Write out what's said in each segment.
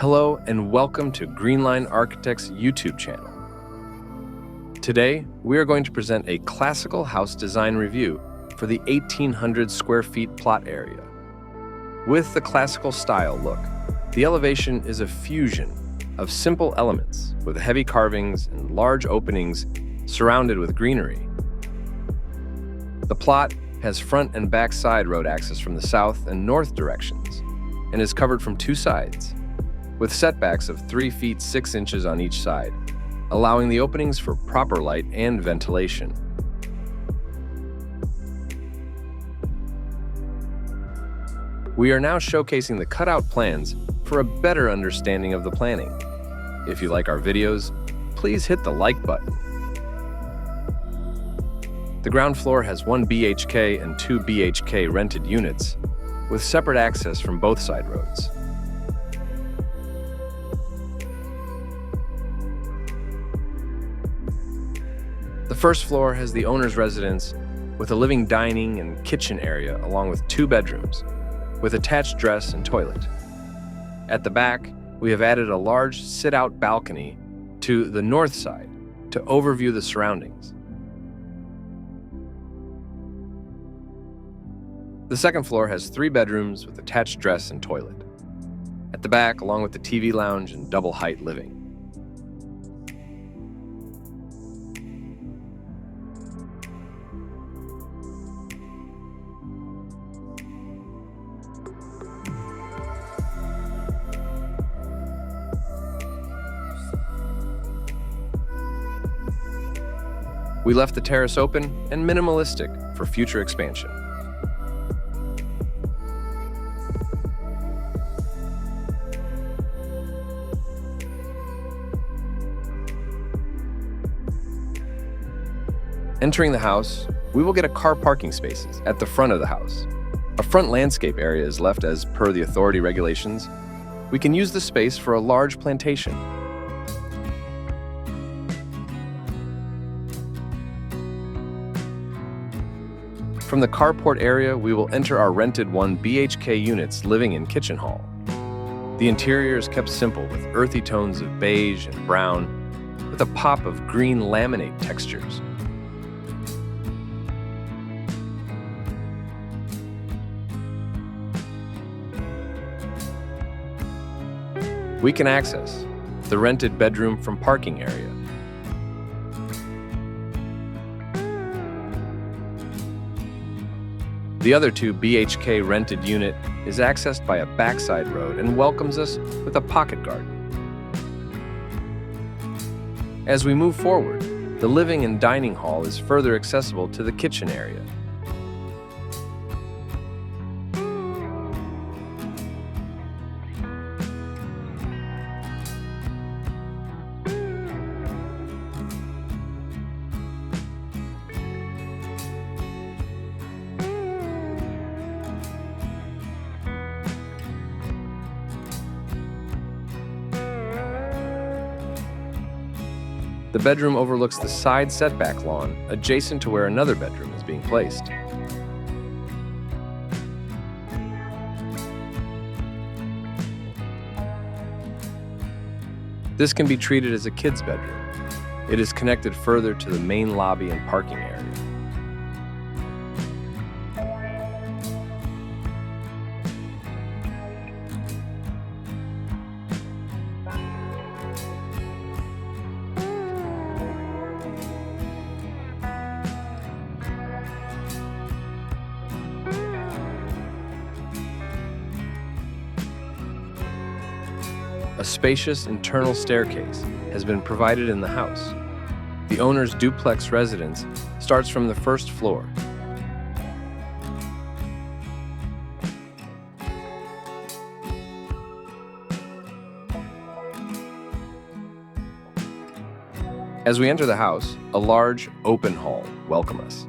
Hello and welcome to Greenline Architects YouTube channel. Today, we are going to present a classical house design review for the 1,800 square feet plot area. With the classical style look, the elevation is a fusion of simple elements with heavy carvings and large openings surrounded with greenery. The plot has front and back side road access from the south and north directions and is covered from two sides, with setbacks of 3 feet 6 inches on each side, allowing the openings for proper light and ventilation. We are now showcasing the cutout plans for a better understanding of the planning. If you like our videos, please hit the like button. The ground floor has 1 BHK and 2 BHK rented units, with separate access from both side roads. The first floor has the owner's residence with a living, dining, and kitchen area along with 2 bedrooms, with attached dress and toilet. At the back, we have added a large sit-out balcony to the north side to overview the surroundings. The second floor has 3 bedrooms with attached dress and toilet. At the back, along with the TV lounge and double-height living. We left the terrace open and minimalistic for future expansion. Entering the house, we will get a car parking spaces at the front of the house. A front landscape area is left as per the authority regulations. We can use the space for a large plantation. From the carport area, we will enter our rented 1 BHK units living and kitchen hall. The interior is kept simple with earthy tones of beige and brown, with a pop of green laminate textures. We can access the rented bedroom from parking area. The other 2 BHK rented unit is accessed by a backside road and welcomes us with a pocket garden. As we move forward, the living and dining hall is further accessible to the kitchen area. The bedroom overlooks the side setback lawn adjacent to where another bedroom is being placed. This can be treated as a kid's bedroom. It is connected further to the main lobby and parking area. A spacious internal staircase has been provided in the house. The owner's duplex residence starts from the first floor. As we enter the house, a large open hall welcomes us.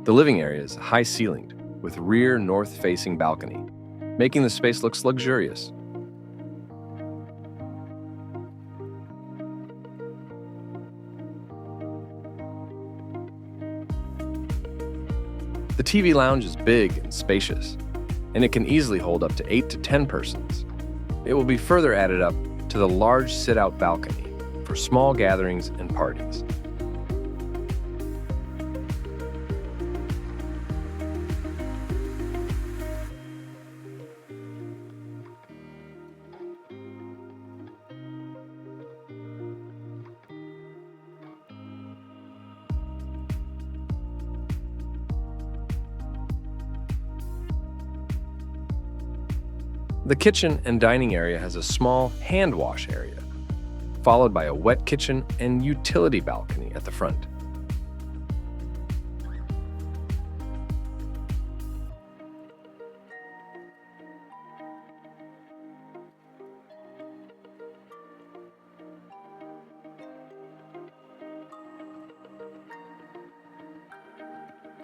The living area is high-ceilinged with rear north-facing balcony, making the space look luxurious. The TV lounge is big and spacious, and it can easily hold up to 8 to 10 persons. It will be further added up to the large sit-out balcony for small gatherings and parties. The kitchen and dining area has a small hand wash area, followed by a wet kitchen and utility balcony at the front.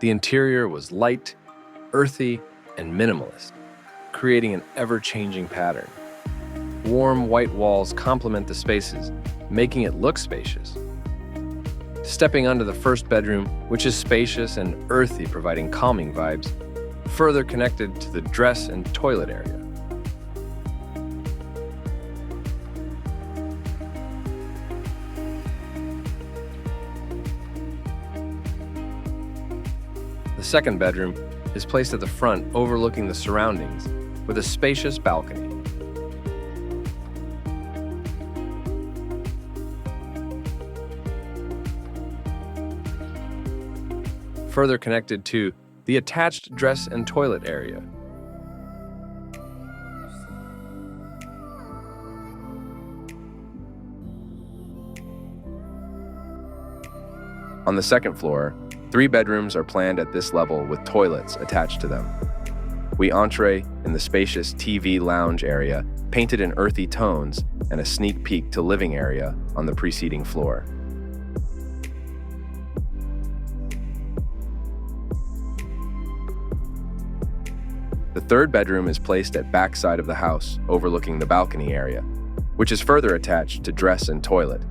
The interior was light, earthy, and minimalist, creating an ever-changing pattern. Warm white walls complement the spaces, making it look spacious. Stepping onto the first bedroom, which is spacious and earthy, providing calming vibes, further connected to the dress and toilet area. The second bedroom is placed at the front, overlooking the surroundings, with a spacious balcony. Further connected to the attached dress and toilet area. On the second floor, 3 bedrooms are planned at this level with toilets attached to them. We entree in the spacious TV lounge area, painted in earthy tones, and a sneak peek to living area on the preceding floor. The third bedroom is placed at back side of the house, overlooking the balcony area, which is further attached to dress and toilet.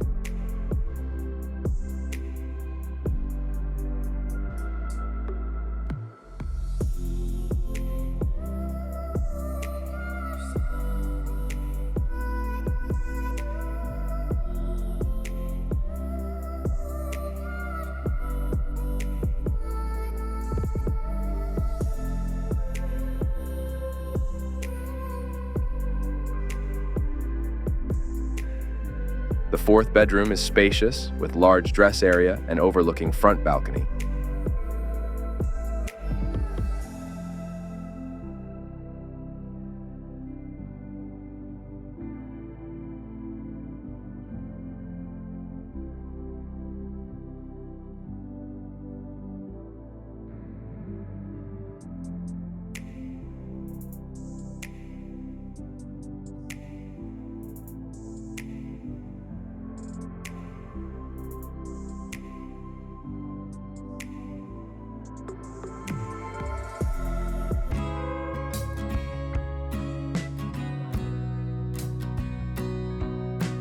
The fourth bedroom is spacious, with large dress area and overlooking front balcony.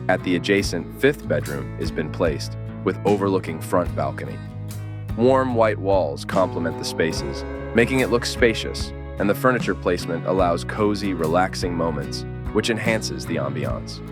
At the adjacent fifth bedroom has been placed, with overlooking front balcony. Warm white walls complement the spaces, making it look spacious, and the furniture placement allows cozy, relaxing moments, which enhances the ambiance.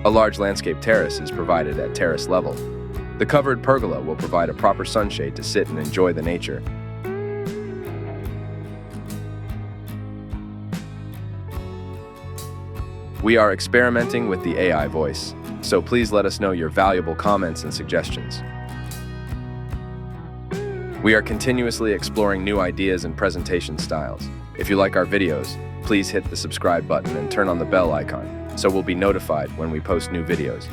A large landscape terrace is provided at terrace level. The covered pergola will provide a proper sunshade to sit and enjoy the nature. We are experimenting with the AI voice, so please let us know your valuable comments and suggestions. We are continuously exploring new ideas and presentation styles. If you like our videos, please hit the subscribe button and turn on the bell icon, so we'll be notified when we post new videos.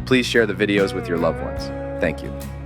Please share the videos with your loved ones. Thank you.